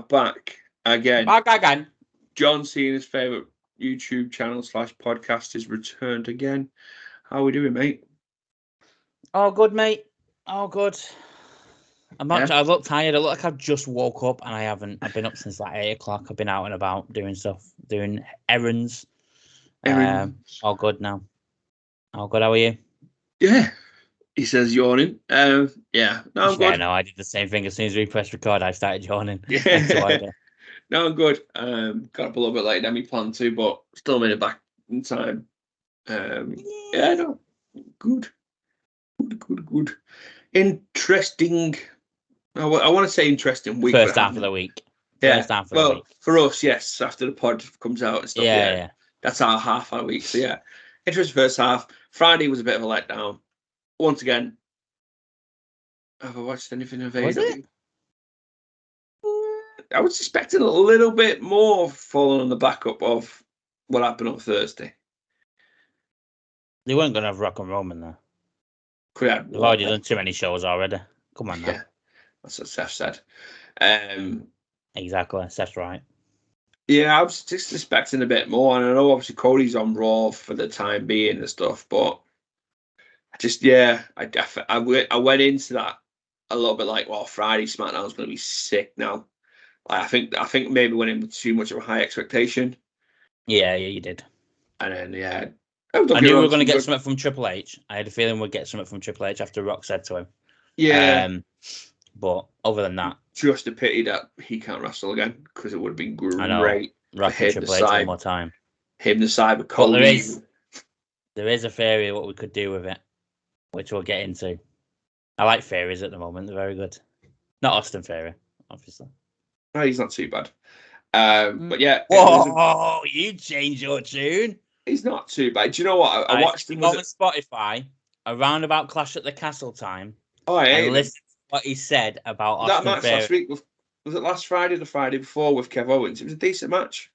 back again. Back again. John Cena's favourite YouTube channel / podcast is returned again. How are we doing, mate? Oh, good, mate. Oh, good. I look tired. I look like I've just woke up and I haven't. I've been up since like 8 o'clock. I've been out and about doing stuff, doing errands. All good now. All good. How are you? Yeah. He says yawning. Yeah. No, I'm good. Yeah, no, I did the same thing. As soon as we pressed record, I started yawning. Yeah. No, I'm good. Got up a little bit later than we planned to, but still made it back in time. Yeah, no. Good. Interesting. I want to say interesting week. First half of the week. Yeah. First half of the week. For us, yes. After the pod comes out and stuff. Yeah. That's our half our week. So yeah, interesting first half. Friday was a bit of a letdown. Once again, have I watched anything of AEW? Was it? I was expecting a little bit more following on the backup of what happened on Thursday. They weren't going to have Rock and Roman there. They've already done too many shows already. Come on now. Yeah, that's what Seth said. Exactly, Seth's right. Yeah, I was just expecting a bit more, and I know obviously Cody's on Raw for the time being and stuff, but I went into that a little bit like, well, Friday SmackDown's going to be sick now. I think maybe went in with too much of a high expectation. Yeah, you did. And then I knew we were going to get something from Triple H. I had a feeling we'd get something from Triple H after Rock said to him. Yeah. But other than that, just a pity that he can't wrestle again, because it would have been great. I know. Rock and Triple H one more time. Him the side with Cody. There is a theory what we could do with it, which we'll get into. I like theories at the moment. They're very good. Not Austin Theory, obviously. No, he's not too bad. But yeah. Whoa, you changed your tune. He's not too bad. Do you know what? I watched him on Spotify around about Clash at the Castle time. Oh, I hate and listened to what he said about Austin that match Theory. last week. Was it last Friday or the Friday before with Kev Owens? It was a decent match.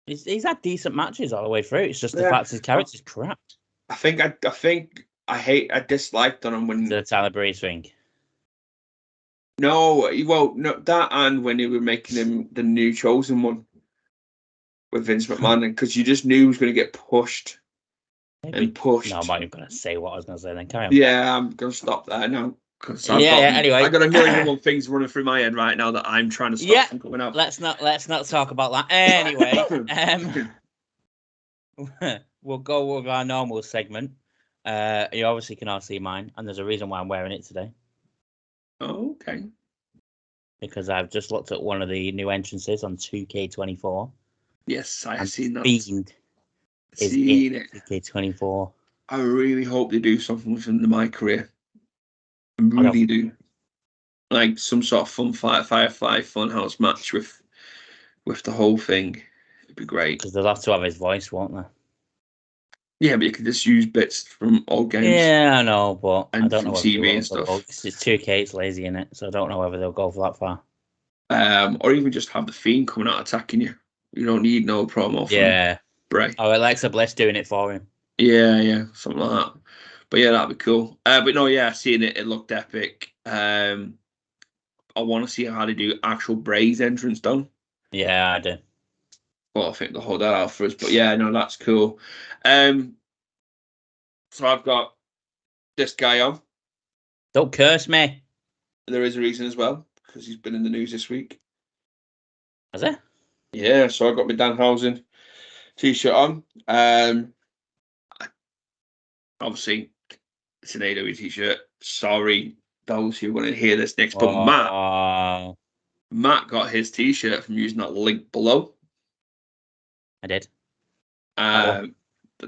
He's had decent matches all the way through. It's just the fact his character's crap. I disliked on him when the Tyler Breeze thing. No, that and when they were making him the new chosen one with Vince McMahon, because you just knew he was going to get pushed. And pushed. No, I'm not even going to say what I was going to say then. Carry on. Yeah, I'm going to stop there now. Anyway. I got a million and one things running through my head right now that I'm trying to stop from coming out. Let's not talk about that. Anyway, we'll go with our normal segment. You obviously can all see mine, and there's a reason why I'm wearing it today. Oh, okay. Because I've just looked at one of the new entrances on 2K24. Yes, I've seen that. Fiend is in 2K24. I really hope they do something with my career. I really do. Like some sort of fun Firefly Funhouse match with the whole thing. It'd be great. Because they'll have to have his voice, won't they? Yeah, but you could just use bits from old games. Yeah, I know, but I don't know whether TV and stuff. It's 2K, it's lazy in it, so I don't know whether they'll go for that far. Or even just have the Fiend coming out attacking you. You don't need no promo from Bray. Oh, Alexa Bliss doing it for him. Yeah, something like that. But yeah, that'd be cool. But no, yeah, seeing it looked epic. I want to see how they do actual Bray's entrance done. Yeah, I do. Well, I think they'll hold that out for us. But yeah, no, that's cool. So I've got this guy on. Don't curse me. There is a reason as well, because he's been in the news this week. Has it? Yeah, so I got my Danhausen t-shirt on. Obviously, it's an AEW t-shirt. Sorry, those who want to hear this next. But Matt got his t-shirt from using that link below. I did. That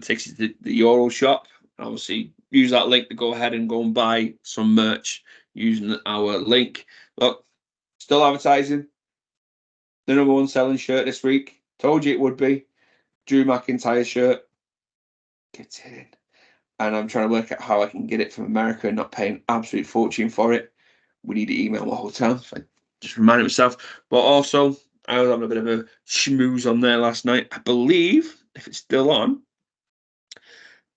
takes you to the Euro shop. Obviously, use that link to go ahead and go and buy some merch using our link. Look, still advertising. The number one selling shirt this week. Told you it would be. Drew McIntyre shirt. Get in. And I'm trying to work out how I can get it from America and not pay an absolute fortune for it. We need to email my hotel. So I just reminded myself. But also, I was having a bit of a schmooze on there last night. I believe, if it's still on,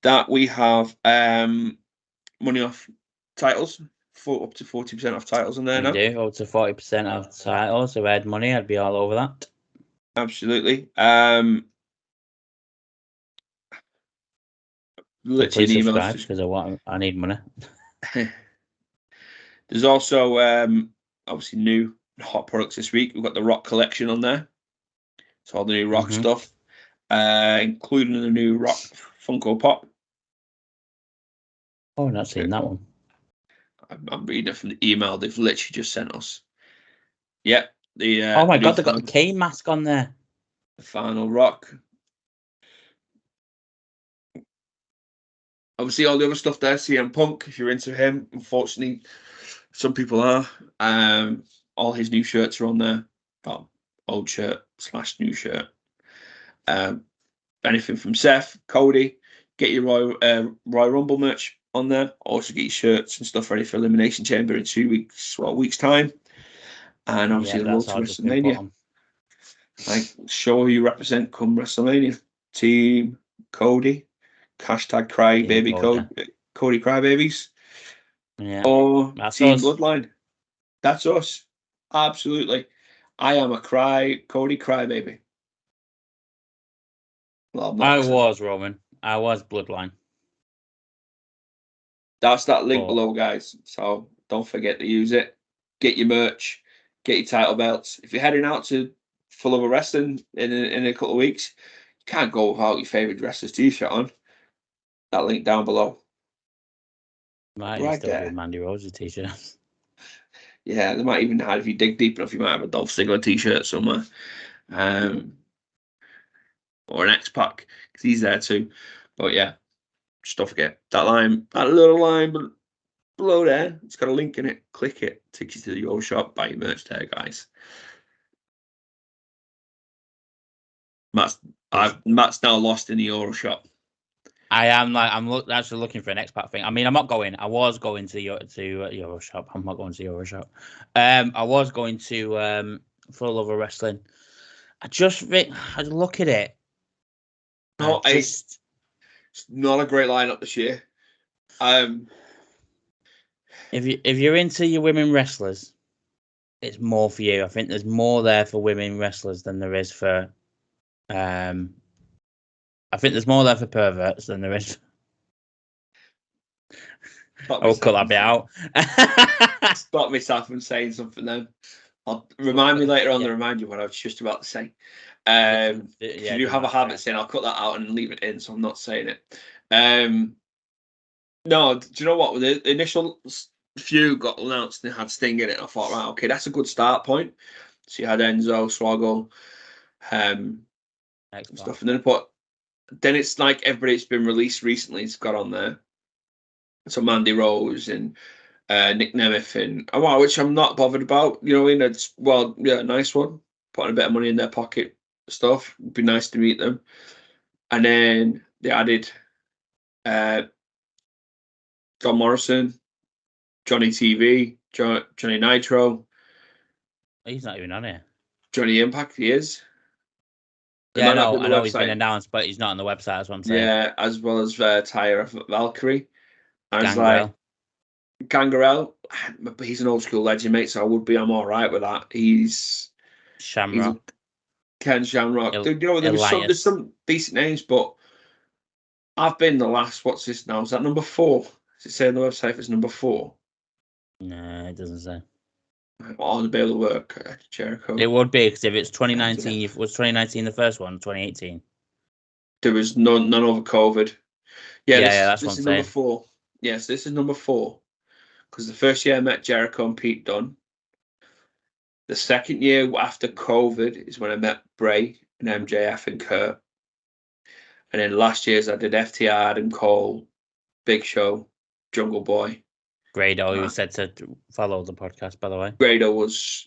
that we have money off titles up to 40% off titles on there We now. do up to 40% off titles. If I had money, I'd be all over that. Absolutely. So Literally please an email. subscribe because I need money. There's also obviously new hot products this week. We've got the Rock collection on there. It's all the new Rock stuff, including the new Rock Funko Pop. Oh, I've not seen that one. I'm reading it from the email they've literally just sent us. Yep. Oh my god, they've got the K mask on there. The final Rock. Obviously, all the other stuff there, CM Punk, if you're into him, unfortunately, some people are. All his new shirts are on there. Well, old shirt / new shirt. Anything from Seth, Cody, get your Royal Rumble merch on there. Also get your shirts and stuff ready for Elimination Chamber in 2 weeks, weeks time. And obviously the road to WrestleMania. Like, show who you represent come WrestleMania. Team Cody. Hashtag Crybaby Cody Crybabies. Yeah. Or That's Team us. Bloodline. That's us. Absolutely. I am a Cody Crybaby. Well, I was Roman. I was Bloodline. That's that link below, guys. So don't forget to use it. Get your merch. Get your title belts. If you're heading out to Full of Wrestling in a couple of weeks, you can't go without your favourite wrestler's t-shirt on. That link down below. Might still do Mandy Rose's t-shirts. Yeah, they might even have, if you dig deep enough, you might have a Dolph Ziggler t-shirt somewhere. Or an X-Pac, because he's there too. But yeah, just don't forget that little line below there. It's got a link in it. Click it. Takes you to your shop. Buy your merch there, guys. Matt's now lost in the Euro shop. I am actually looking for an X-Pac thing. I mean, I'm not going. I was going to Euro shop. I'm not going to Euro shop. I was going to Full of Wrestling. I look at it. It's not a great lineup this year. If you're into your women wrestlers, it's more for you. I think there's more there for women wrestlers than there is for. I think there's more there for perverts than there is. I'll cut that bit out. Stop myself from saying something then. Remind me later on to remind you what I was just about to say. If you do have a habit saying, I'll cut that out and leave it in, so I'm not saying it. No, do you know what? The initial few got announced and they had Sting in it. I thought, right, okay, that's a good start point. So you had Enzo, Swoggle, stuff, and then it's like everybody's been released recently. It's got on there. So Mandy Rose and Nick Nemeth and which I'm not bothered about. You know, it's nice one. Putting a bit of money in their pocket, stuff. It'd be nice to meet them. And then they added John Morrison, Johnny TV, Johnny Nitro. He's not even on here. Johnny Impact, he is. Yeah, I know he's been announced, but he's not on the website. That's what I'm saying. Yeah, as well as Tyra Valkyrie. Gangrel, but he's an old school legend, mate. So I'm all right with that. He's Shamrock. Ken Shamrock. There's some decent names, but I've been the last. What's this now? Is that number 4? Does it say on the website if it's number 4? No, it doesn't say. On the bail of work, Jericho. It would be, because if it's 2019, was 2019 the first one? 2018. There was none over COVID. Yeah, this is number 4. Yes, this is number 4. Because the first year I met Jericho and Pete Dunne. The second year after COVID is when I met Bray and MJF and Kurt. And then last year's I did FTR, Adam Cole, Big Show, Jungle Boy. Grado, who said to follow the podcast, by the way. Grado was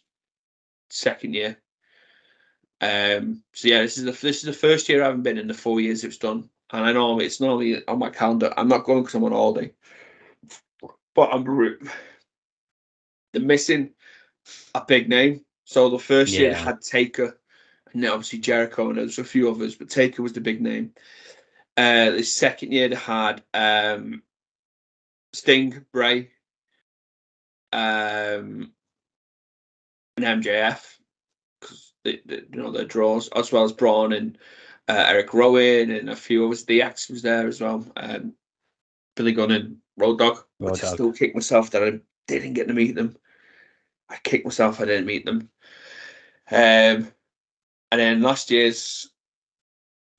second year. So yeah, this is the first year I haven't been in the 4 years it's done. And I know it's normally on my calendar. I'm not going because I'm on holiday. But they're missing a big name. So the first year they had Taker, and then obviously Jericho, and there's a few others, but Taker was the big name. The second year they had Sting, Bray, and MJF, because their draws, as well as Braun and Eric Rowan and a few others. DX was there as well. Billy Gunn and Road Dogg, which I still kick myself that I didn't get to meet them. I kicked myself I didn't meet them. And then last year's,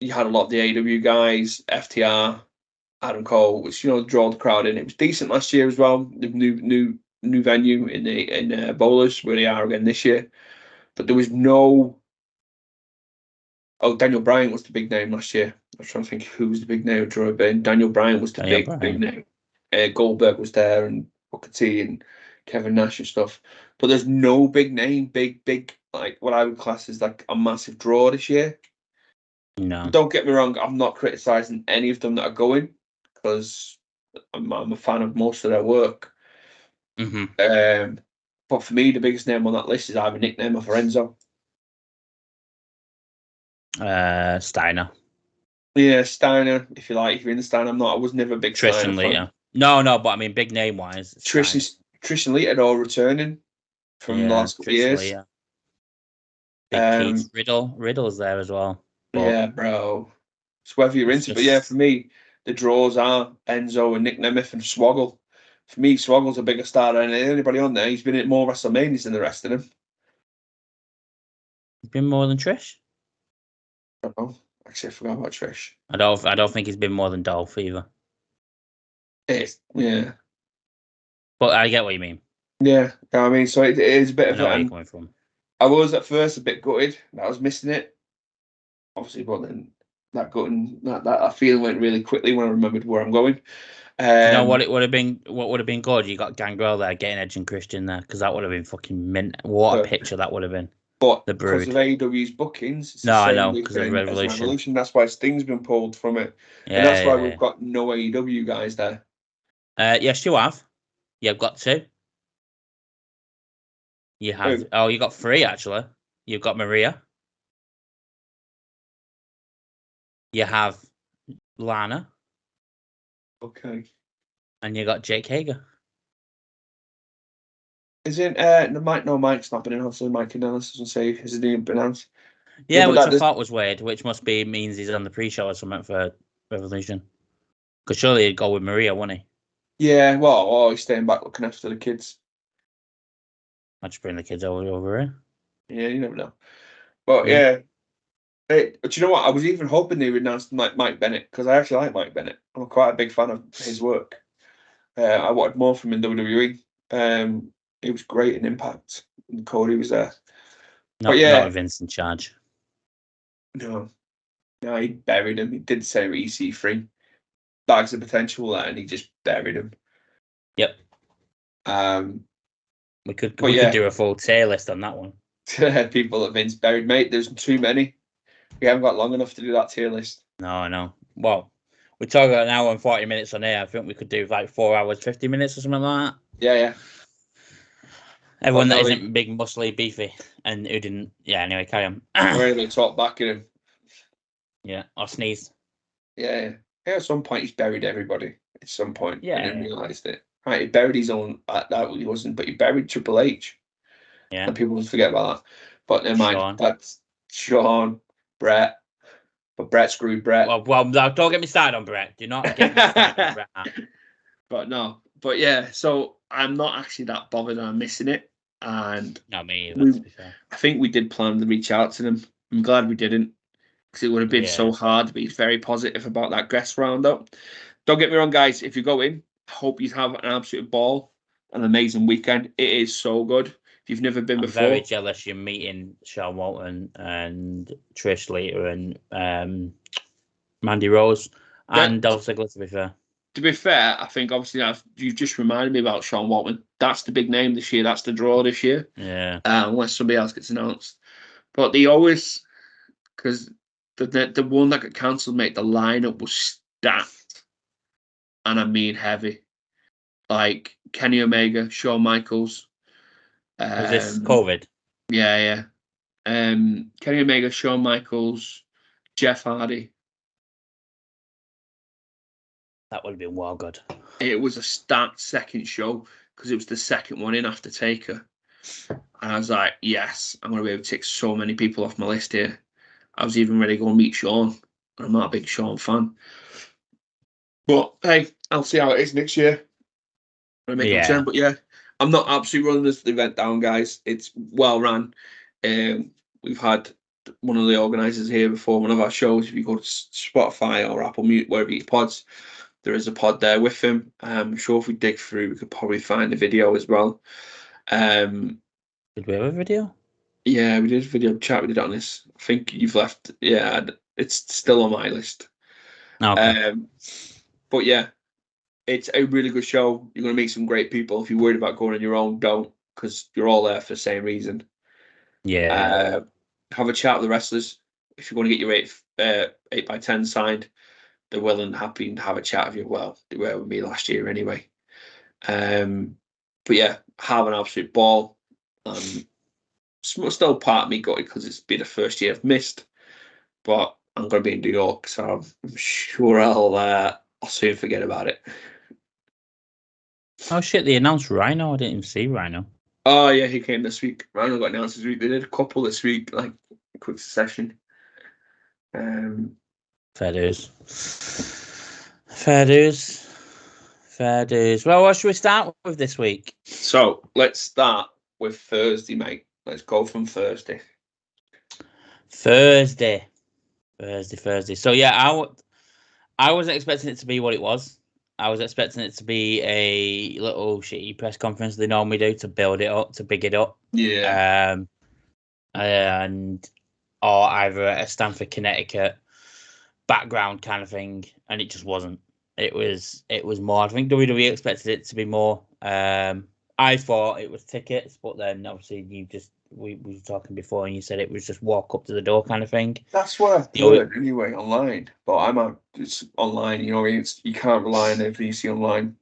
you had a lot of the AEW guys, FTR, Adam Cole, which draw the crowd in. It was decent last year as well. The new venue in Bowlers, where they are again this year. But there was no. Oh, Daniel Bryan was the big name last year. I was trying to think who was the big name. Drew Ben. Daniel Bryan was the big name. Goldberg was there, and Booker T and Kevin Nash and stuff. But there's no big name, big like what I would class as like a massive draw this year. No. Don't get me wrong. I'm not criticizing any of them that are going, because I'm a fan of most of their work. Mm-hmm. But for me, the biggest name on that list is either Nick Name or Renzo. Steiner. Yeah, Steiner, if you like. If you're in the Steiner, I'm not. I was never a big Trish Steiner and fan. Lita. No, but I mean, big name wise, Trish and Lita are all returning from the last couple of years. Lita. Big Keith. Riddle's there as well. Yeah, bro. It's whether you're into it. But yeah, for me, the draws are Enzo and Nick Nemeth and Swoggle. For me, Swoggle's a bigger star than anybody on there. He's been in more WrestleManias than the rest of them. He's been more than Trish? I don't know. Actually, I forgot about Trish. I don't think he's been more than Dolph either. Yeah. But I get what you mean. Yeah, I mean, so it is a bit of I know where you're coming from. I was at first a bit gutted that I was missing it, obviously, but then that gutting, that feeling went really quickly when I remembered where I'm going. Do you know what it would have been? What would have been good? You got Gangrel there, getting Edge and Christian there, because that would have been fucking mint. What a picture that would have been. But the because of AEW's bookings, it's I know, because of Revolution. That's why Sting's been pulled from it, and that's why we've got no AEW guys there. Yes, you have. You've got two. You have. Who? Oh, you got three actually. You've got Maria. You have Lana. Okay. And you got Jake Hager. Isn't Mike's not been announced, so Mike Kanellis doesn't say his name been announced. Yeah, which I thought was weird, which means he's on the pre-show or something for Revolution. Because surely he'd go with Maria, wouldn't he? Yeah, well, he's staying back looking after the kids. I'd just bring the kids over here. Yeah, you never know. But yeah. But you know what? I was even hoping they would announce Mike Bennett, because I actually like Mike Bennett. I'm quite a big fan of his work. I wanted more from him in WWE. He was great in Impact. And Cody was there. Not Vince in charge. No, he buried him. He did say EC3. Bags of potential there, and he just buried him. Yep. We could do a full tier list on that one. People that Vince buried, mate. There's too many. We haven't got long enough to do that tier list. No, I know. Well, we're talking about an hour and 40 minutes on here. I think we could do like 4 hours, 50 minutes or something like that. Yeah. Everyone that isn't big, muscly, beefy, and who didn't. Yeah, anyway, carry on. We're able to talk back at him. Yeah, or sneeze. Yeah. At some point, he's buried everybody. At some point. Yeah. And then realised it. Right, he buried his own. That he wasn't, but he buried Triple H. Yeah. And people forget about that. But never mind. That's Sean, Brett. But Brett screwed Brett. Well, don't get me started on Brett. Do not get me started on Brett. But yeah, so I'm not actually that bothered I'm missing it. And not me either, to be fair. I think we did plan to reach out to them. I'm glad we didn't, because it would have been so hard to be very positive about that guest roundup. Don't get me wrong, guys. If you go in, I hope you have an absolute ball, an amazing weekend. It is so good. If you've never been before. I'm very jealous you're meeting Sean Walton and Trish Lita and Mandy Rose and Dolph Ziggler, to be fair. To be fair, I think obviously you've just reminded me about Sean Waltman. That's the big name this year. That's the draw this year. Yeah. Unless somebody else gets announced. But they always, because the one that got cancelled, mate, the lineup was stacked. And I mean heavy. Like Kenny Omega, Shawn Michaels. Was this COVID? Yeah. Kenny Omega, Shawn Michaels, Jeff Hardy. That would have been well good. It was a stacked second show. because it was the second one in after Taker. And I was like, yes, I'm going to be able to take so many people off my list here. I was even ready to go and meet Sean. I'm not a big Sean fan. But hey, I'll see how it is next year. I make a return. But yeah, I'm not absolutely running this event down, guys. It's well run. We've had one of the organisers here before one of our shows. If you go to Spotify or Apple Music, wherever you get pods, there is a pod there with him. I'm sure if we dig through, we could probably find a video as well. Did we have a video? Yeah, we did a video chat. We did on this. I think you've left. Yeah, it's still on my list. Okay. But yeah, it's a really good show. You're going to meet some great people. If you're worried about going on your own, don't, because you're all there for the same reason. Yeah. Have a chat with the wrestlers. If you're going to get your 8x10 signed, they're willing and happy to have a chat with you. Well, they were with me last year anyway. But yeah, have an absolute ball. Still part of me got it because it's been the first year I've missed. But I'm going to be in New York, so I'm sure I'll soon forget about it. Oh shit! They announced Rhino. I didn't even see Rhino. Oh yeah, he came this week. Rhino got announced this week. They did a couple this week, like quick succession. Fair dues. Fair dues. Fair dues. Well, what should we start with this week? So let's start with Thursday, mate. Let's go from Thursday. Thursday. So yeah, I wasn't expecting it to be what it was. I was expecting it to be a little shitty press conference they normally do to build it up, to big it up. Yeah. Or either a Stamford, Connecticut background kind of thing, and it just wasn't. It was more. I think WWE expected it to be more. I thought it was tickets, but then obviously we were talking before, and you said it was just walk up to the door kind of thing. That's what I've heard anyway online. But it's online. You know, you can't rely on everything you see online.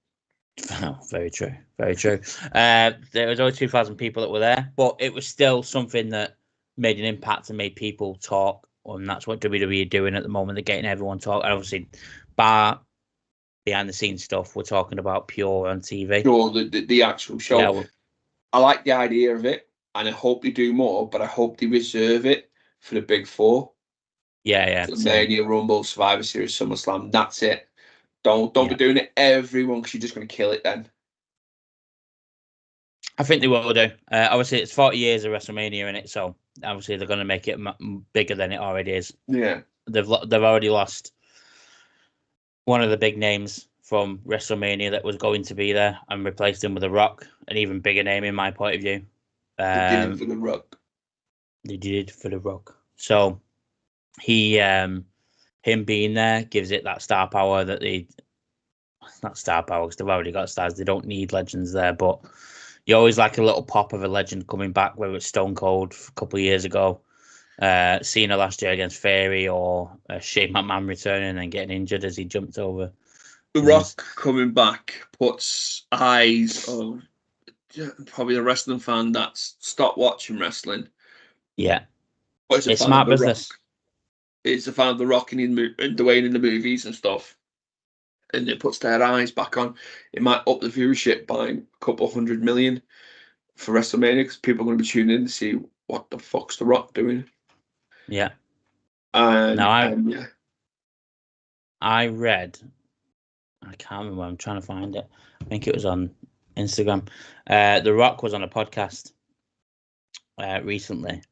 Oh, very true. Very true. There was only 2,000 people that were there, but it was still something that made an impact and made people talk. And that's what WWE are doing at the moment. They're getting everyone talk. And obviously, behind the scenes stuff, we're talking about pure on TV. Sure, the actual show. Yeah, I like the idea of it, and I hope they do more, but I hope they reserve it for the big four. Yeah. Mania, Rumble, Survivor Series, SummerSlam. That's it. Don't be doing it everyone, because you're just going to kill it then. I think they will do. Obviously, it's 40 years of WrestleMania in it, so obviously they're going to make it bigger than it already is. Yeah, they've already lost one of the big names from WrestleMania that was going to be there and replaced him with The Rock, an even bigger name in my point of view. They did it for The Rock. They did it for The Rock. So him being there gives it that star power that not star power because they've already got stars. They don't need legends there, but you always like a little pop of a legend coming back, whether it's Stone Cold a couple of years ago, Cena last year against Fairy, or Shane McMahon returning and getting injured as he jumped over. The Rock coming back puts eyes of probably the wrestling fan that's stopped watching wrestling. Yeah. But it's smart business. It's a fan of The Rock and Dwayne in the movies and stuff. And it puts their eyes back on. It might up the viewership by a couple 100 million for WrestleMania, because people are going to be tuning in to see what the fuck's The Rock doing. Yeah. I read, I can't remember, I'm trying to find it. I think it was on Instagram. The Rock was on a podcast recently.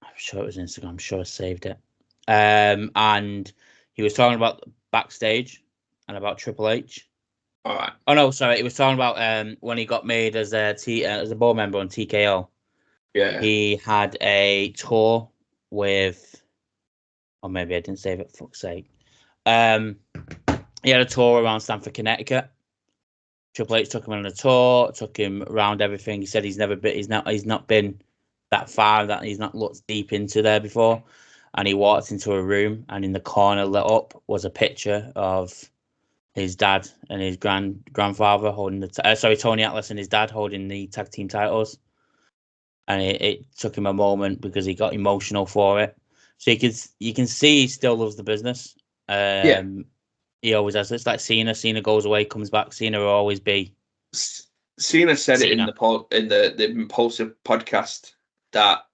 I'm sure it was Instagram. I'm sure I saved it. And he was talking about backstage and about Triple H. All right. Oh no, sorry. He was talking about when he got made as a board member on TKO. Yeah. He had a tour with, or maybe I didn't save it. Fuck's sake. He had a tour around Stamford, Connecticut. Triple H took him on a tour, took him around everything. He said he's not been that far, that he's not looked deep into there before. And he walked into a room, and in the corner lit up was a picture of his dad and his grandfather holding Tony Atlas and his dad holding the tag team titles. And it took him a moment because he got emotional for it. So you can see he still loves the business. He always has. It's like Cena. Cena goes away, comes back. Cena will always be Cena said it in Cena. the Impulsive podcast that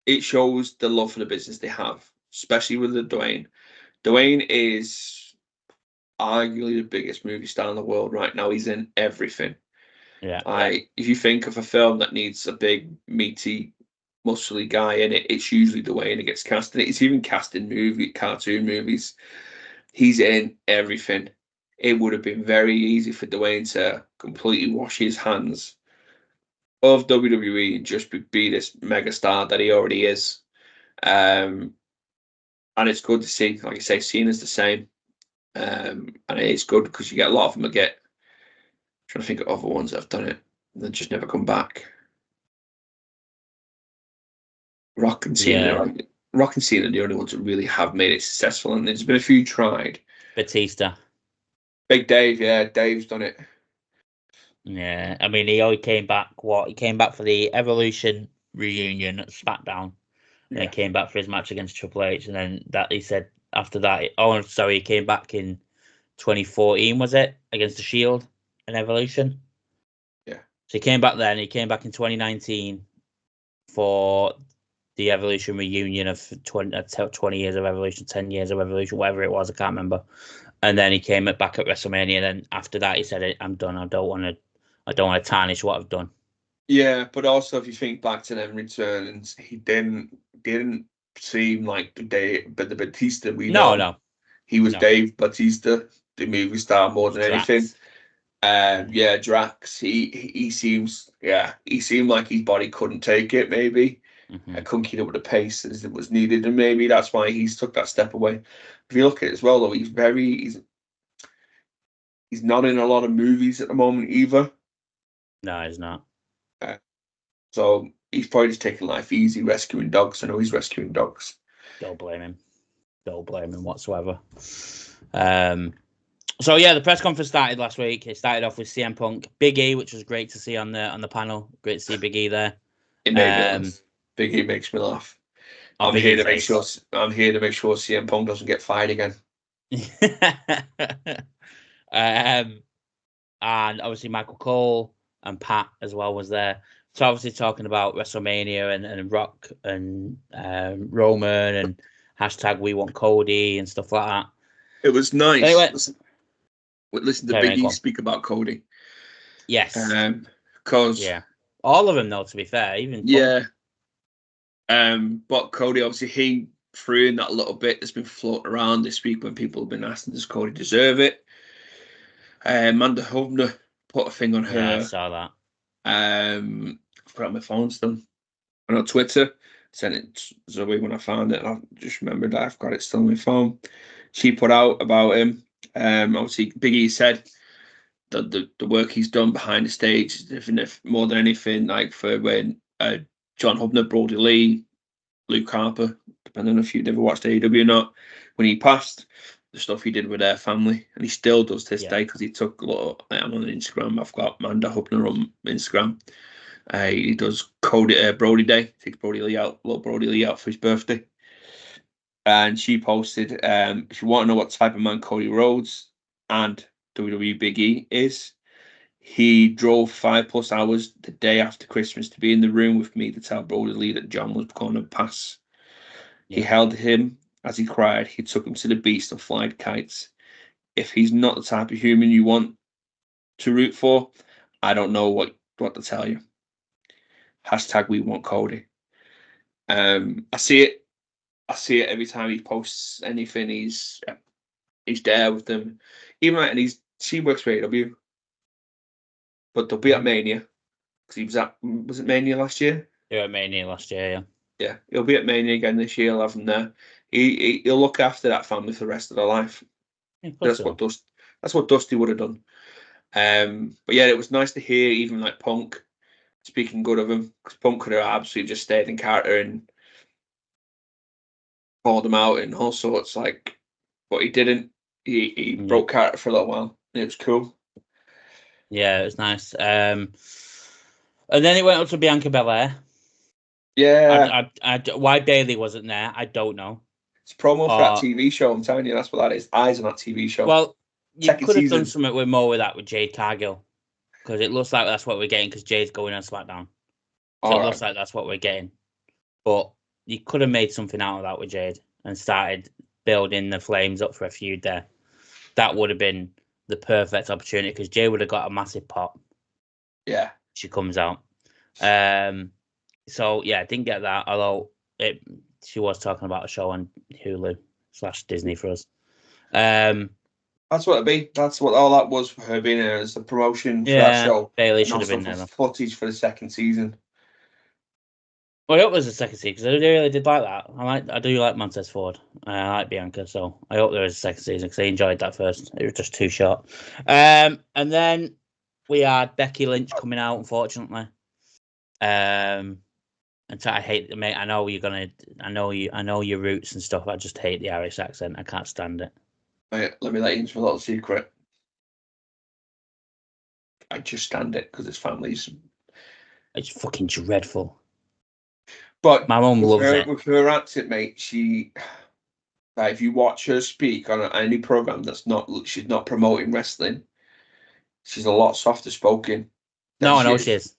it shows the love for the business they have, especially with the Dwayne. Dwayne is arguably the biggest movie star in the world right now. He's in everything. Yeah. Like, if you think of a film that needs a big, meaty, muscly guy in it, it's usually Dwayne that gets cast in it. It's even cast in cartoon movies. He's in everything. It would have been very easy for Dwayne to completely wash his hands of WWE and just be this mega star that he already is. And it's good to see, like I say, Cena's the same. And it's good because you get a lot of them that get, trying to think of other ones that have done it and then just never come back. Rock and Cena, Yeah. Rock and Cena are the only ones that really have made it successful, and there's been a few tried. Batista. Big Dave, yeah, Dave's done it. Yeah, I mean, he came back. He came back for the Evolution reunion at SmackDown, and he came back for his match against Triple H, and then that he said after that. Oh, sorry, he came back in 2014, was it, against the Shield and Evolution? Yeah. So he came back then. He came back in 2019 for the Evolution reunion of 20 years of Evolution, 10 years of Evolution, whatever it was, I can't remember. And then he came back at WrestleMania. And then after that, he said, "I'm done. I don't want to tarnish what I've done." Yeah, but also if you think back to them returns, he didn't seem like the Batista we know. No. He was No. Dave Batista, the movie star, more than Drax. anything. Yeah, Drax. He seems he seemed like his body couldn't take it. Maybe I couldn't keep up with the pace as it was needed, and maybe that's why he's took that step away. If you look at it as well, though, he's not in a lot of movies at the moment either. No, he's not. So he's probably just taking life easy, rescuing dogs. I know he's rescuing dogs. Don't blame him. Don't blame him whatsoever. So yeah, the press conference started last week. It started off with CM Punk, Big E, which was great to see on the panel. Great to see Big E there. It made me laugh. Big E makes me laugh. I'm here to make sure CM Punk doesn't get fired again. And obviously Michael Cole and Pat as well was there. So obviously talking about WrestleMania and Rock and Roman and hashtag We Want Cody and stuff like that. It was nice. Anyway, listen to Big E speak about Cody. Yes. Because all of them though, to be fair, even Punk. But Cody obviously he threw in that little bit that's been floating around this week when people have been asking, does Cody deserve it? Amanda Hubner put a thing on her. Yeah, I saw that. I forgot my phone still. And on Twitter, sent it to Zoe when I found it. And I just remembered that I've got it still on my phone. She put out about him. Obviously, Big E said that the work he's done behind the stage is different, more than anything, like for when John Hubner, Brody Lee, Luke Harper, depending on if you've ever watched AEW or not, when he passed, the stuff he did with their family, and he still does to this day because he took a lot. I'm on Instagram. I've got Amanda Hubner on Instagram. He does Brody Day. Takes Brody Lee out for his birthday. And she posted, if you want to know what type of man Cody Rhodes and WWE Big E is, he drove 5+ hours the day after Christmas to be in the room with me to tell Brody Lee that John was going to pass. He held him as he cried. He took him to the beach and fly kites. If he's not the type of human you want to root for, I don't know what to tell you. Hashtag We Want Cody. I see it every time he posts anything. He's there with them. Even like, and she works for AEW, but they'll be at Mania because he was it Mania last year? Yeah, at Mania last year. Yeah, he'll be at Mania again this year. He'll have him there. He'll look after that family for the rest of their life. That's what Dusty would have done. But yeah, it was nice to hear even like Punk speaking good of him, because Punk could have absolutely just stayed in Carter and called him out and all sorts, but he didn't. He broke Carter for a little while, and it was cool. Yeah, it was nice. And then it went up to Bianca Belair. Yeah. Why Bailey wasn't there, I don't know. It's promo for that TV show. I'm telling you, that's what that is. Eyes on that TV show. Well, you could have done something more with that with Jade Cargill. because it looks like that's what we're getting because Jade's going on SmackDown. So All it looks like that's what we're getting. But you could have made something out of that with Jade and started building the flames up for a feud there. That would have been the perfect opportunity because Jade would have got a massive pop. Yeah. She comes out. So yeah, I didn't get that. Although she was talking about a show on Hulu/Disney for us. That's what it'd be. That's what all that was for her being there as a promotion for that show. Bailey And should have also been there. for footage for the second season. Well, I hope there's a second season because I really did like that. I do like Montez Ford. I like Bianca, so I hope there is a second season because I enjoyed that first. It was just too short. And then we had Becky Lynch coming out, unfortunately. And I hate, mate. I know you're gonna. I know your roots and stuff. I just hate the Irish accent. I can't stand it. Right, let me let you into a little secret. I just stand it because it's families. It's fucking dreadful. But my mum loves it. With her accent, mate, if you watch her speak on any program she's not promoting wrestling, she's a lot softer spoken. No, I know she is.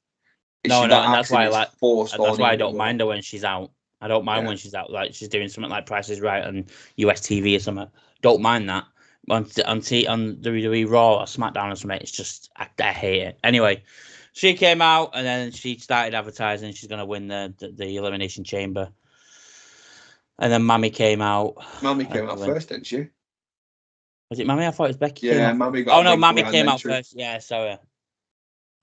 No, and that's why I like. That's why I don't mind her when she's out. I don't mind when she's out, like she's doing something like Price is Right on US TV or something. Don't mind that. On WWE Raw or SmackDown or something, it's just I hate it. Anyway, she came out and then she started advertising she's going to win the Elimination Chamber. And then Mammy came out. Mammy came out first, didn't she? Was it Mammy? I thought it was Becky. Yeah, Mammy got. Oh no, Mammy came out first. Yeah, sorry.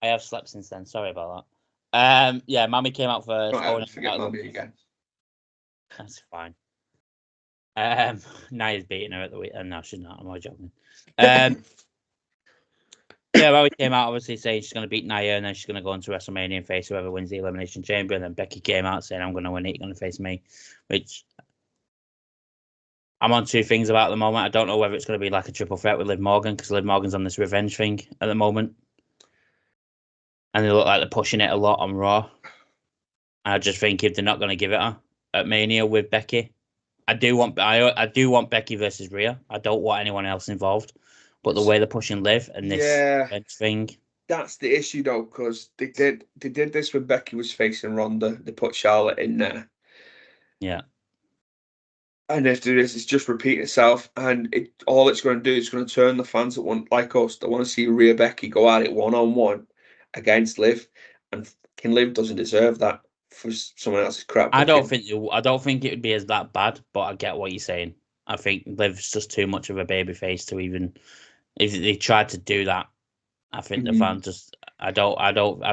I have slept since then. Sorry about that. Yeah, Mammy came out first. Don't forget Mammy again. That's fine. Nia's beating her at the weekend. No, she's not. I'm only joking. Yeah, Mammy came out obviously saying she's going to beat Nia and then she's going to go into WrestleMania and face whoever wins the Elimination Chamber. And then Becky came out saying, I'm going to win it. You're going to face me. Which I'm on two things about at the moment. I don't know whether it's going to be like a triple threat with Liv Morgan because Liv Morgan's on this revenge thing at the moment. And they look like they're pushing it a lot on Raw. And I just think if they're not going to give it her at Mania with Becky, I do want Becky versus Rhea. I don't want anyone else involved. But the way they're pushing Liv and this thing, that's the issue though, because they did this when Becky was facing Ronda. They put Charlotte in there. Yeah. And if this is just repeating itself, and all it's going to do is going to turn the fans that want like us that want to see Rhea Becky go at it 1-on-1 against Liv, and fucking Liv doesn't deserve that for someone else's crap. I don't think it would be as that bad, but I get what you're saying. I think Liv's just too much of a baby face to even. If they tried to do that, I think the fans just. I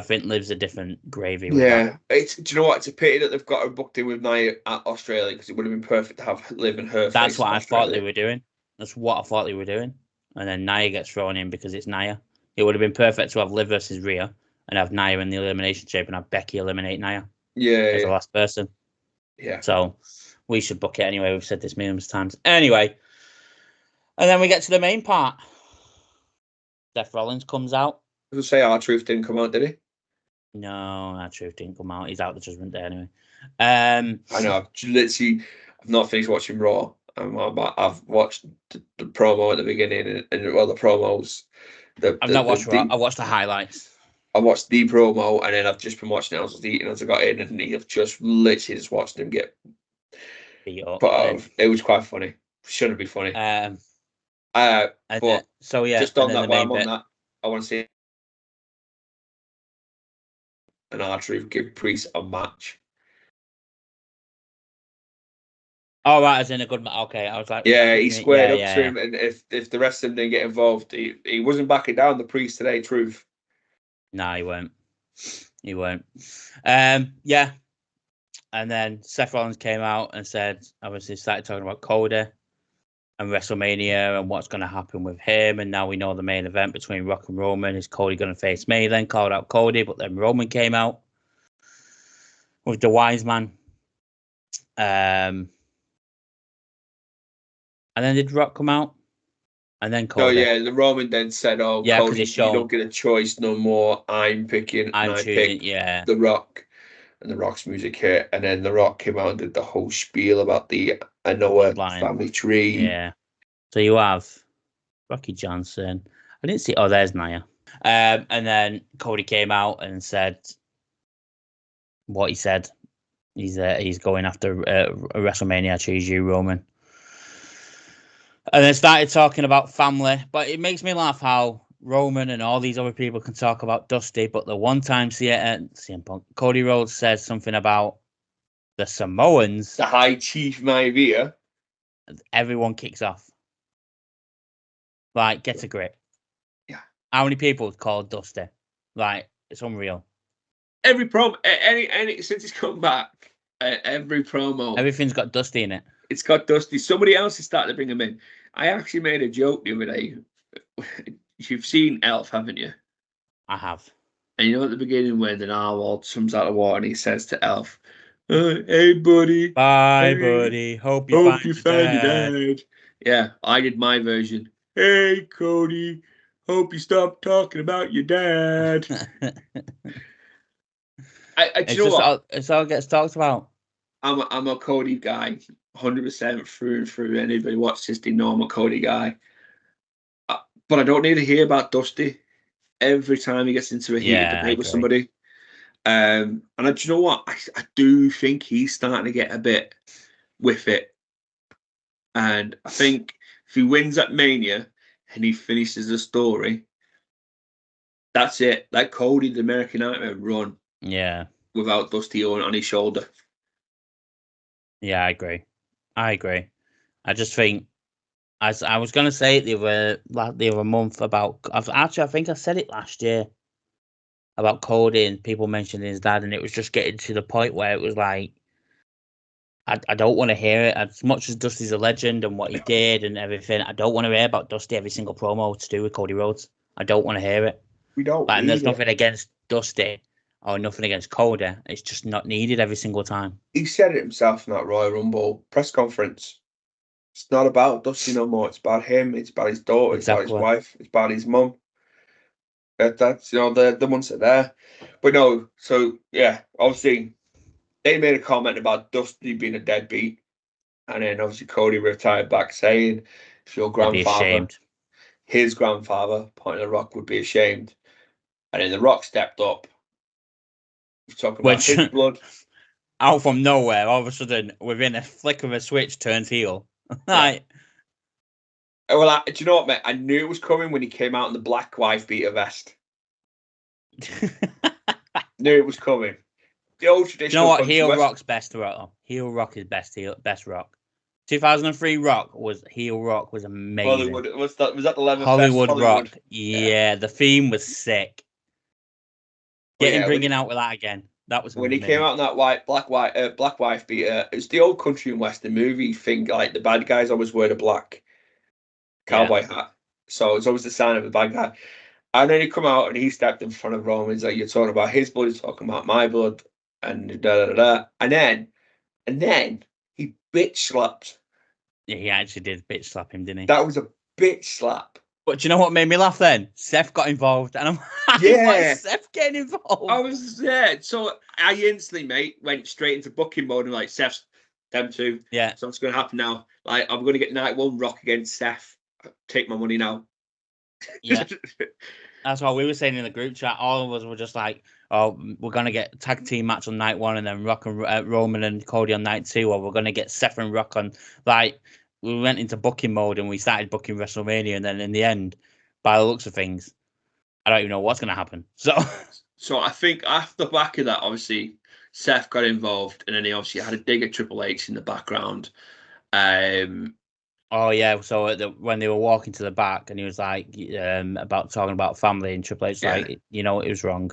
think Liv's a different gravy. With that. Do you know what? It's a pity that they've got her booked in with Nia at Australia because it would have been perfect to have Liv and her. That's what I thought they were doing. That's what I thought they were doing. And then Nia gets thrown in because it's Nia. It would have been perfect to have Liv versus Rhea and have Nia in the Elimination Chamber and have Becky eliminate Nia. As the last person. Yeah. So we should book it anyway. We've said this millions of times. Anyway. And then we get to the main part. Seth Rollins comes out. I was going to say R-Truth didn't come out, did he? No, R-Truth didn't come out. He's out the Judgment Day anyway. I know. I've not finished watching Raw. I've watched the promo at the beginning and the promos. I've not watched Raw. I watched the highlights. I watched the promo and then I've just been watching it. I was eating as I got in and I've just literally just watched him get beat up. But it was quite funny. Shouldn't be funny. So yeah. Just on that, while I'm on that, I want to see an R-Truth give Priest a match. Oh, right, as in a good match. Okay, I was like... Yeah, he squared up to him, and if the rest of them didn't get involved, he wasn't backing down the Priest today, Truth. No, he won't. He won't. Yeah. And then Seth Rollins came out and said, obviously started talking about Cody and WrestleMania and what's going to happen with him. And now we know the main event between Rock and Roman. Is Cody going to face me? Then called out Cody, but then Roman came out with the wise man. And then did Rock come out? And then Cody. Oh, yeah, the Roman then said, yeah, Cody, you don't get a choice no more. I'm picking, I pick The Rock. And The Rock's music hit. And then The Rock came out and did the whole spiel about the Noah family tree. Yeah. So you have Rocky Johnson. I didn't see... Oh, there's Nia. And then Cody came out and said what he said. He's going after WrestleMania. Choose you, Roman. And then started talking about family. But it makes me laugh how Roman and all these other people can talk about Dusty. But the one time CM Punk, Cody Rhodes said something about the Samoans, the High Chief Maivia, everyone kicks off. Like, get a grip. Yeah. How many people called Dusty? Like, it's unreal. Every promo, any since he's come back, every promo, everything's got Dusty in it. It's got Dusty. Somebody else is starting to bring him in. I actually made a joke the other day. You've seen Elf, haven't you? I have. And you know at the beginning when the narwhal comes out of the water and he says to Elf, "Hey, buddy. Bye, buddy. Hope you find your dad." Yeah, I did my version. Hey, Cody. Hope you stop talking about your dad. It's all gets talked about. I'm a Cody guy, 100% through and through. Anybody watches this, they know I'm a Cody guy. But I don't need to hear about Dusty every time he gets into a heated debate with somebody. And do you know what? I do think he's starting to get a bit with it. And I think if he wins at Mania and he finishes the story, that's it. Like Cody, the American Nightmare, run. Yeah. Without Dusty on his shoulder. Yeah, I agree. I just think, as I was going to say it the other month about, I think I said it last year about Cody and people mentioning his dad, and it was just getting to the point where it was like, I don't want to hear it. As much as Dusty's a legend and what he did and everything, I don't want to hear about Dusty every single promo to do with Cody Rhodes. I don't want to hear it. We don't. And there's nothing against Dusty or nothing against Cody. It's just not needed every single time. He said it himself in that Royal Rumble press conference. It's not about Dusty no more. It's about him. It's about his daughter. Exactly. It's about his wife. It's about his mum. That's the ones that are there. But no, so yeah, obviously they made a comment about Dusty being a deadbeat, and then obviously Cody retired back saying, "If your grandfather, his grandfather, pointing at the Rock, would be ashamed," and then the Rock stepped up. We're talking about his blood. Out from nowhere, all of a sudden, within a flick of a switch, turns heel. Like, well, do you know what, mate? I knew it was coming when he came out in the black wife beater vest. Knew it was coming. The old traditional. Do you know what? Heel Rock's best rock. Heel Rock is best rock. 2003 Rock was amazing. Hollywood was that the 11th Hollywood Rock? Yeah, the theme was sick. Bringing out with that again. That was when amazing. He came out in that black wife beater. It was the old country and western movie thing. Like the bad guys always wear the black cowboy hat, so it's always the sign of a bad guy. And then he come out and he stepped in front of Roman. He's like, "You're talking about his blood. You're talking about my blood." And da da da. And then he bitch slapped. Yeah, he actually did bitch slap him, didn't he? That was a bitch slap. But do you know what made me laugh then? Seth got involved, and I'm like, why is Seth getting involved? I was so I instantly, mate, went straight into booking mode and like Seth's them two. Yeah. So what's going to happen now? Like I'm going to get night one Rock against Seth. Take my money now. Yeah. That's what we were saying in the group chat. All of us were just like, "Oh, we're gonna get tag team match on night one, and then Rock and Roman and Cody on night two, or we're gonna get Seth and Rock on." Like, we went into booking mode and we started booking WrestleMania, and then in the end, by the looks of things, I don't even know what's gonna happen. So I think after the back of that, obviously Seth got involved, and then he obviously had a dig at Triple H in the background. Oh yeah, so when they were walking to the back, and he was like, about talking about family, and Triple H like, it was wrong.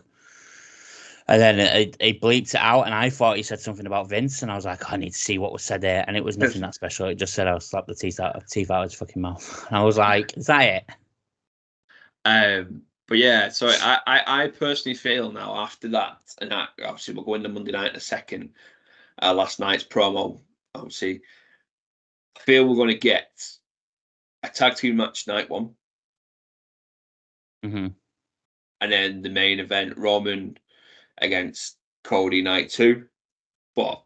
And then he bleeped it out, and I thought he said something about Vince, and I was like, I need to see what was said there, and it was nothing that special. It just said I'll slap the teeth out of his fucking mouth, and I was like, is that it? But yeah, so I personally feel now after that, and obviously we'll go into Monday night in a second. Last night's promo, obviously. I feel we're going to get a tag team match night one. Mm-hmm. And then the main event, Roman against Cody night two. But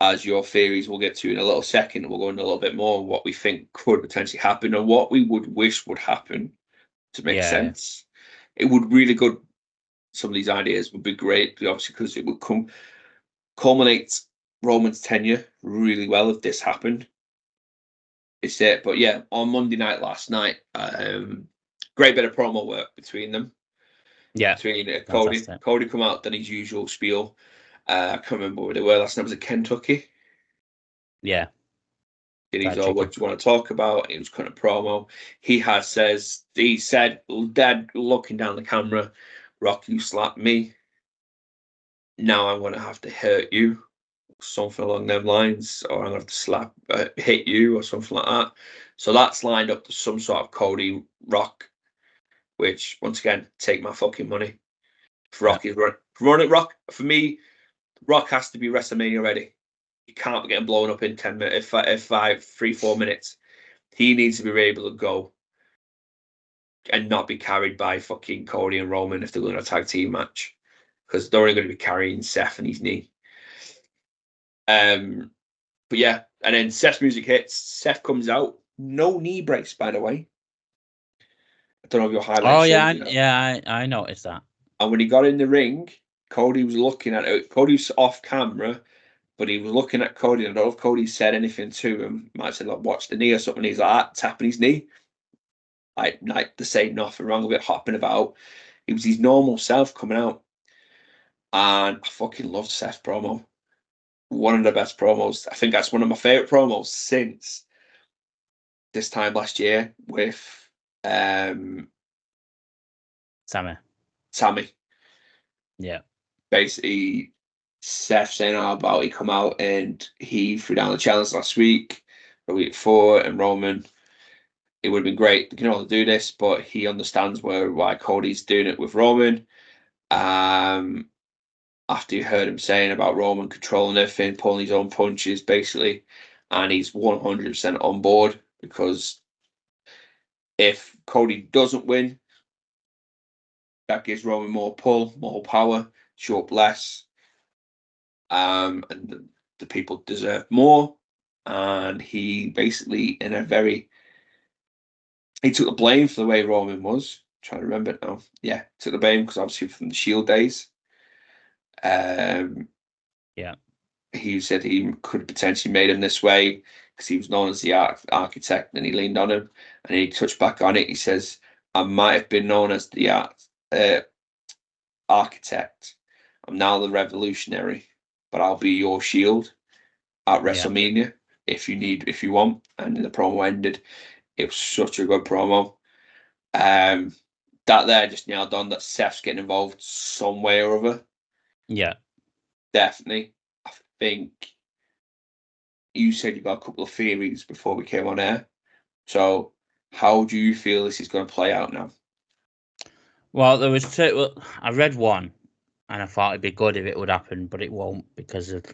as your theories we'll get to in a little second, we'll go into a little bit more on what we think could potentially happen and what we would wish would happen to make sense it would really good. Some of these ideas would be great, obviously, because it would culminate Roman's tenure really well if this happened. It's it. But yeah, on Monday night last night, great bit of promo work between them. Yeah. Between Cody. Fantastic. Cody come out, done his usual spiel. I can't remember where they were last night. Was it Kentucky? Yeah. And he's Fried all, what chicken. do you want to talk about? It was kind of promo. He said, dead looking down the camera, Rock, you slapped me. Now I'm going to have to hurt you. Something along them lines, or I'm going to have to hit you, or something like that. So that's lined up to some sort of Cody Rock, which, once again, take my fucking money. If Rock is running Rock, for me, Rock has to be WrestleMania ready. He can't be getting blown up in 10 minutes, if 3-4 minutes. He needs to be able to go and not be carried by fucking Cody and Roman if they're going to a tag team match, because they're only going to be carrying Seth and his knee. But yeah, and then Seth's music hits. Seth comes out, no knee brace, by the way. I don't know if your highlight. Oh yeah, I noticed that. And when he got in the ring, Cody was looking at it. Cody's off camera, but he was looking at Cody. And I don't know if Cody said anything to him. Might have said, like, watch the knee or something. He's like tapping his knee. Like to say nothing wrong, a bit hopping about. It was his normal self coming out. And I fucking loved Seth's promo. One of the best promos. I think that's one of my favourite promos since this time last year with Sammy. Yeah. Basically, Seth saying how about he come out and he threw down the challenge last week, the week before, and Roman. It would have been great, to do this, but he understands why Cody's doing it with Roman. After you heard him saying about Roman controlling everything, pulling his own punches, basically, and he's 100% on board, because if Cody doesn't win, that gives Roman more pull, more power, show up less, and the people deserve more. And he basically, he took the blame for the way Roman was. I'm trying to remember it now. Yeah, took the blame because obviously from the Shield days. Yeah. He said he could have potentially made him this way because he was known as the architect, and he leaned on him, and he touched back on it. He says, I might have been known as the architect. I'm now the revolutionary, but I'll be your shield at WrestleMania if you want. And the promo ended. It was such a good promo. That there just nailed on that Seth's getting involved some way or other. Yeah. Definitely. I think you said you got a couple of theories before we came on air. So how do you feel this is going to play out now? Well, there was two. Well, I read one, and I thought it'd be good if it would happen, but it won't because of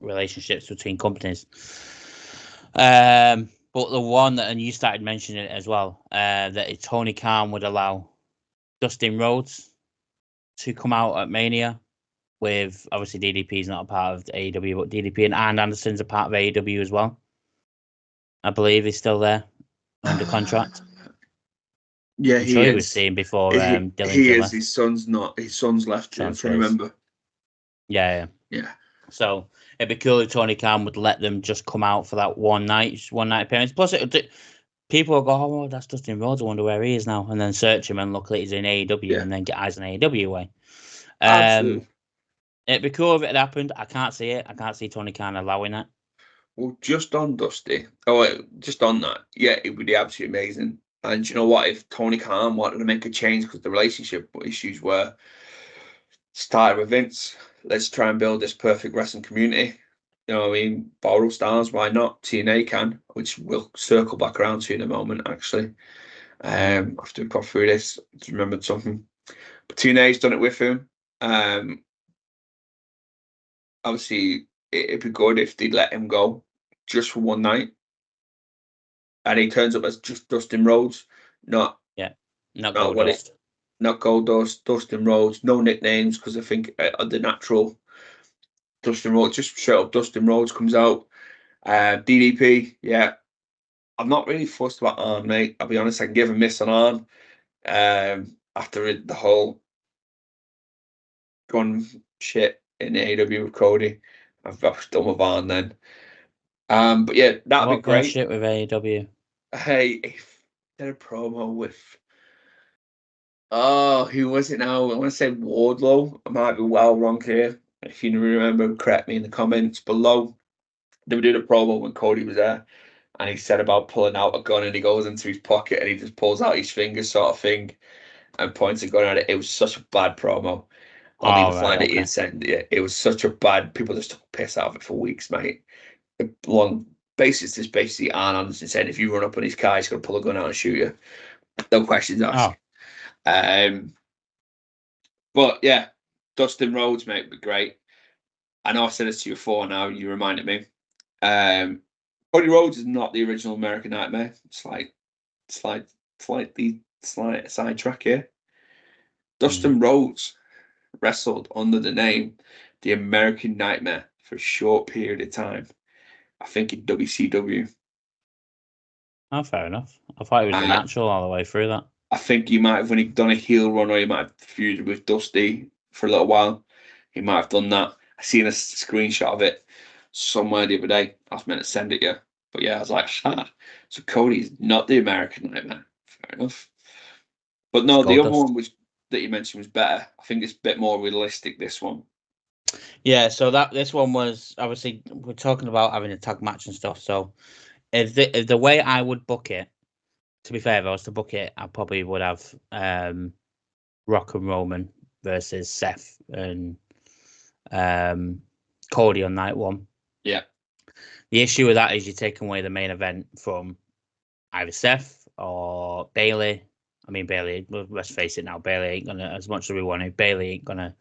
relationships between companies. But the one and you started mentioning it as well, that Tony Khan would allow Dustin Rhodes to come out at Mania with, obviously DDP is not a part of AEW, but DDP and Arn Anderson's a part of AEW as well. I believe he's still there under contract. Yeah, I'm sure he was seen before. Dillinger he is. left. His son's not. His son's left. I'm trying to remember. Yeah. So it'd be cool if Tony Khan would let them just come out for that one night appearance. Plus, people will go, "Oh, well, that's Dustin Rhodes. I wonder where he is now," and then search him and look like he's in AEW, and then get eyes on AEW way. Absolutely. It'd be cool if it had happened. I can't see it. I can't see Tony Khan allowing it. Well, just on Dusty. Just on that. Yeah, it would be absolutely amazing. And you know what? If Tony Khan wanted to make a change because the relationship issues were started with Vince, let's try and build this perfect wrestling community. You know what I mean? Borrow stars, why not? TNA can, which we'll circle back around to in a moment, actually. After we got through this, I just remembered something. But TNA's done it with him. Obviously, it'd be good if they'd let him go just for one night. And he turns up as just Dustin Rhodes, not Goldust. Not Goldust, Dustin Rhodes, no nicknames, because I think the natural Dustin Rhodes, just straight up Dustin Rhodes comes out. DDP, yeah. I'm not really fussed about Arn, mate. I'll be honest, I can give a miss on Arn. After the whole gone shit in AEW with Cody. I've done with Arn then. But yeah, that'd be What gone great. shit with AEW? Hey, if did a promo with who was it now? I want to say Wardlow. I might be well wrong here. If you remember, correct me in the comments below. They were doing a promo when Cody was there, and he said about pulling out a gun, and he goes into his pocket and he just pulls out his finger, sort of thing, and points a gun at it. It was such a bad promo. I'll need to find it and send it. It was such a bad. People just took a piss out of it for weeks, mate. Long basis is basically Arn Anderson saying if you run up on his car, he's going to pull a gun out and shoot you. No questions asked. But yeah, Dustin Rhodes, mate, would be great. I know I said this to you before. Now you reminded me. Cody Rhodes is not the original American Nightmare. Slight sidetrack here. Dustin Rhodes wrestled under the name the American Nightmare for a short period of time. I think in WCW. Oh, fair enough. I thought it was a natural all the way through that. I think he might have, when he'd done a heel run, or he might have feuded with Dusty for a little while. He might have done that. I seen a screenshot of it somewhere the other day. I was meant to send it you. But yeah, I was like, so Cody's not the American Nightmare. Fair enough. But no, the other one that you mentioned was better. I think it's a bit more realistic, this one. Yeah, so this one was, obviously, we're talking about having a tag match and stuff. So if the way I would book it, to be fair, if I was to book it, I probably would have Rock and Roman versus Seth and Cody on night one. Yeah. The issue with that is you're taking away the main event from either Seth or Bailey. I mean, Bailey, let's face it now, Bailey ain't going to, as much as we want to, Bailey ain't going to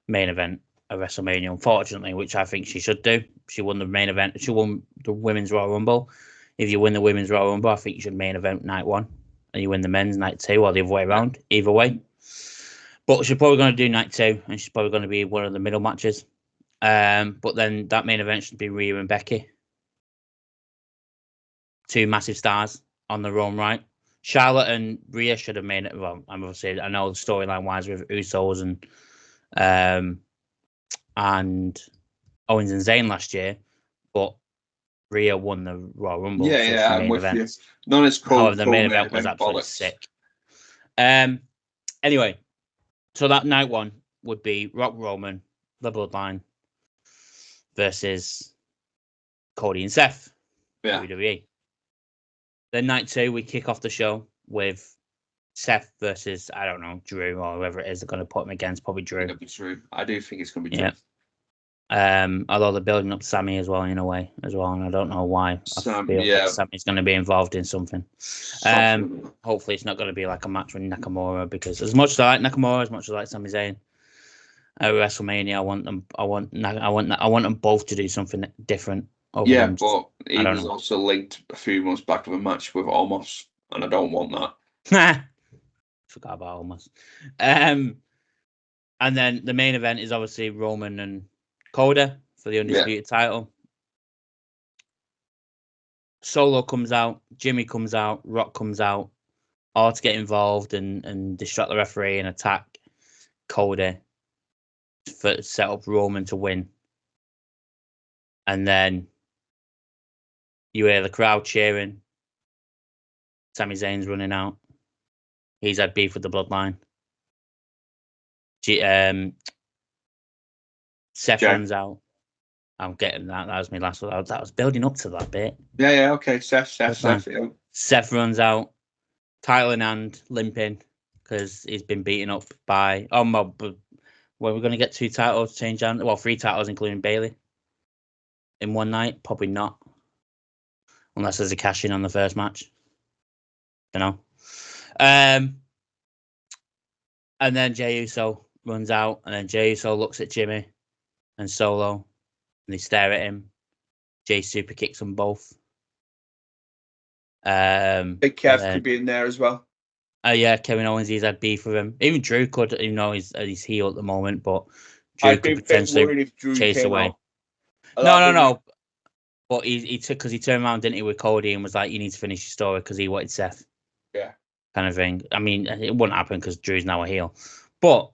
main event a WrestleMania, unfortunately, which I think she should do. She won the main event. She won the Women's Royal Rumble. If you win the Women's Royal Rumble, I think you should main event night one, and you win the men's night two, or the other way around. Either way. But she's probably going to do night two, and she's probably going to be one of the middle matches. But then that main event should be Rhea and Becky. Two massive stars on their own right. Charlotte and Rhea should have made it. Well, I'm obviously, I know the storyline wise with Usos and Owens and Zayn last year, but Rhea won the Royal Rumble. Yeah, I'm with you. None as cool. However, the main event was absolutely sick. Anyway, so that night one would be Rock Roman, the Bloodline, versus Cody and Seth. Yeah. WWE. Then night two, we kick off the show with Seth versus, I don't know, Drew or whoever it is they're going to put him against. Probably Drew. It'll be Drew. I do think it's going to be Drew. Although they're building up Sammy as well in a way as well, and I don't know why. I feel like Sammy's going to be involved in something. Hopefully it's not going to be like a match with Nakamura, because as much as I like Nakamura, as much as I like Sami Zayn, at WrestleMania, I want them both to do something different. But he was also linked a few months back with a match with Omos, and I don't want that. Forgot about Omos. And then the main event is obviously Roman and Cody for the Undisputed title. Solo comes out, Jimmy comes out, Rock comes out, all to get involved and distract the referee and attack Cody for set up Roman to win. And then you hear the crowd cheering. Sami Zayn's running out. He's had beef with the Bloodline. Seth runs out. I'm getting that. That was my last one. That was building up to that bit. Yeah, okay. Seth. Yeah. Seth runs out. Title in hand, limping, because he's been beaten up by... we're going to get 2 titles change hands. Well, 3 titles, including Bailey. In one night? Probably not. Unless there's a cash-in on the first match. You know? And then Jey Uso runs out, and then Jey Uso looks at Jimmy and Solo, and they stare at him. Jey super kicks them both. Big Kev could be in there as well. Yeah, Kevin Owens, he's had beef with him. Even Drew could, even though he's heel at the moment, but Drew could potentially chase away. No. But he took, because he turned around, didn't he, with Cody, and was like, "You need to finish your story," because he wanted Seth. Yeah. kind of thing. I mean, it wouldn't happen because Drew's now a heel, but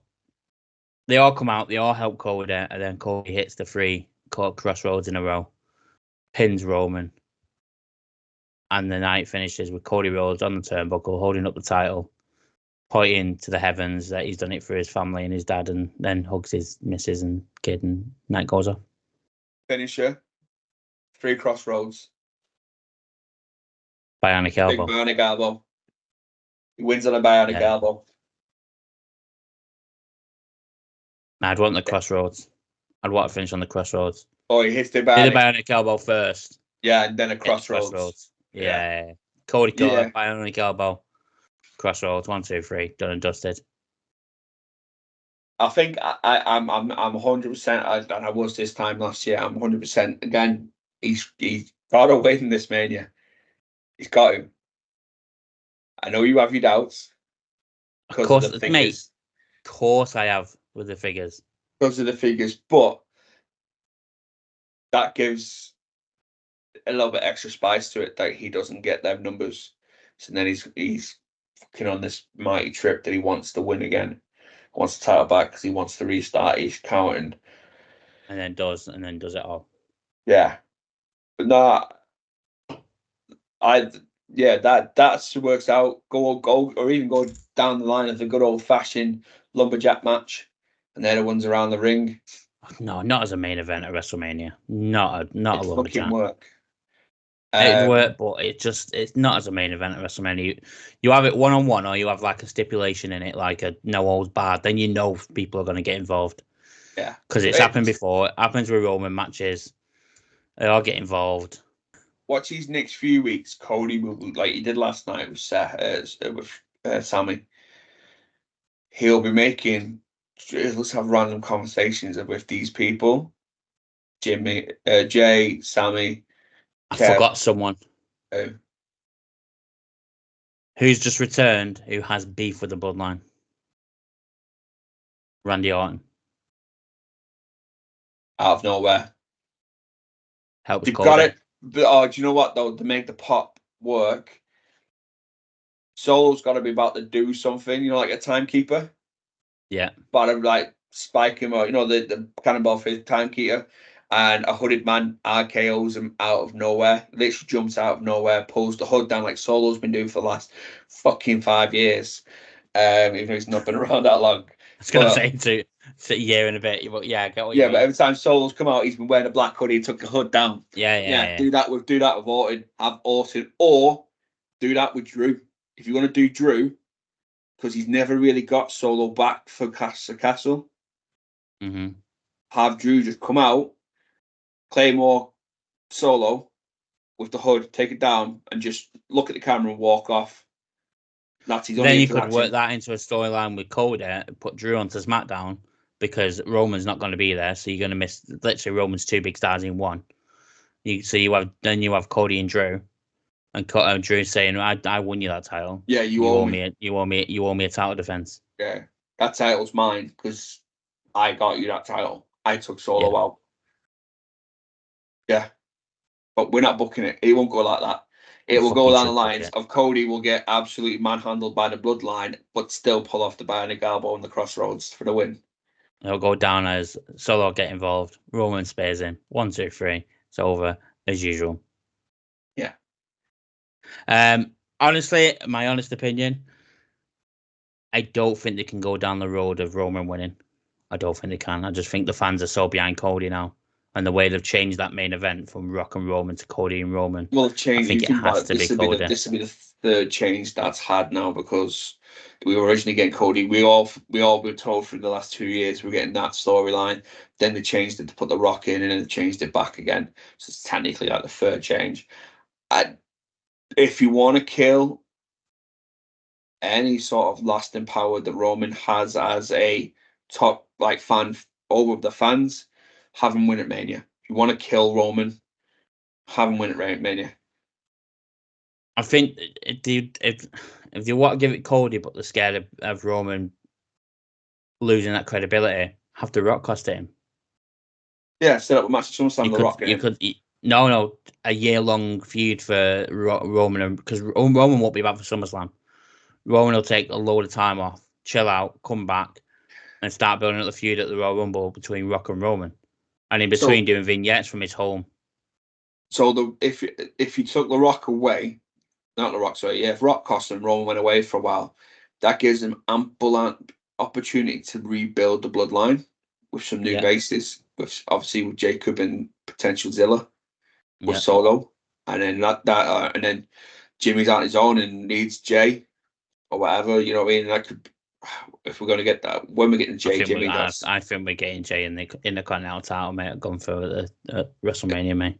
they all come out, they all help Cody, and then Cody hits the 3 crossroads in a row, pins Roman, and the night finishes with Cody Rhodes on the turnbuckle, holding up the title, pointing to the heavens that he's done it for his family and his dad, and then hugs his missus and kid, and night goes off. Finisher, 3 crossroads. Bionic elbow. Big bionic elbow. He wins on a bionic elbow. I'd want the crossroads. I'd want to finish on the crossroads. Oh, he hits the bionic elbow first. Yeah, and then a crossroads. Yeah. Cody bionic elbow. Crossroads. 1, 2, 3. Done and dusted. I think I'm 100%, and I was this time last year. I'm 100%. Again, he's got to win this Mania. He's got him. I know you have your doubts. Of course, mate. Of course, I have with the figures. Because of the figures, but that gives a little bit extra spice to it that he doesn't get them numbers. So then he's fucking on this mighty trip that he wants to win again. He wants the title back because he wants to restart. He's counting. And then does it all. Yeah. But no, that works out. Go or even go down the line of the good old fashioned lumberjack match, and they're the ones around the ring. No, not as a main event at WrestleMania. Not a lumberjack. Work. It'd work, but it's not as a main event at WrestleMania. You have it 1-on-1, or you have like a stipulation in it, like a no holds barred. Then you know people are going to get involved. Yeah, because it's happened before. It happens with Roman matches. They all get involved. Watch these next few weeks. Cody will, like he did last night with Sammy. He'll be making. Let's have random conversations with these people. Jimmy, Jay, Sammy. I forgot someone. Who's just returned, who has beef with the Bloodline? Randy Orton. Out of nowhere. Helps They've Cody. got it. But, do you know what, though? To make the pop work, Solo's got to be about to do something, like a timekeeper. Yeah. About to, like, spike him, or, the cannonball for his timekeeper. And a hooded man RKO's him out of nowhere. Literally jumps out of nowhere, pulls the hood down like Solo's been doing for the last fucking 5 years. Even though he's not been around that long. I was going to say it's a year and a bit, but yeah, I get what you mean. But every time Solo's come out, he's been wearing a black hoodie and took the hood down. Yeah. Do that with Orton. Have Orton, or do that with Drew. If you want to do Drew, because he's never really got Solo back for Castle. Mm-hmm. Have Drew just come out, Claymore Solo with the hood, take it down, and just look at the camera and walk off. That's his only. Then you could work that into a storyline with Cody, put Drew onto SmackDown, because Roman's not going to be there, so you're going to miss literally Roman's 2 big stars in one. You have Cody and Drew, and Drew saying, "I won you that title. Yeah, you owe me. You owe me a title defense. Yeah, that title's mine because I got you that title. I took Solo out. Yeah, but we're not booking it. It won't go like that. It will go down the lines of Cody will get absolutely manhandled by the Bloodline, but still pull off the bionic elbow in the crossroads for the win. It'll go down as Solo get involved. Roman spares him. 1, 2, 3. It's over as usual. Yeah. Honestly, my honest opinion, I don't think they can go down the road of Roman winning. I don't think they can. I just think the fans are so behind Cody now. And the way they've changed that main event from Rock and Roman to Cody and Roman. Well, they've changed. I think it has to be Cody. This will be the third change that's had now, because we were originally getting Cody. We all were told through the last 2 years we're getting that storyline. Then they changed it to put the Rock in, and then they changed it back again. So it's technically like the third change. If you want to kill any sort of lasting power that Roman has as a top fan over the fans, have him win at Mania. If you want to kill Roman, have him win at Mania. I think if you want to give it Cody, but they're scared of Roman losing that credibility, have the Rock cost him. Yeah, set up a match at SummerSlam. The Rock. No, a year-long feud for Roman, because Roman won't be back for SummerSlam. Roman will take a load of time off, chill out, come back, and start building up the feud at the Royal Rumble between Rock and Roman, and in between doing vignettes from his home. So if you took The Rock away, not The Rock, sorry, if Rock cost and Roman went away for a while, that gives them ample opportunity to rebuild the bloodline with some new bases, with obviously with Jacob and potential Zilla, with Solo, and then and then Jimmy's on his own and needs Jay or whatever. You know what I mean? That could, if we're going to get that, when we're getting Jay, Jimmy, I think we're getting Jay in the Continental title, mate. Going for at WrestleMania, mate.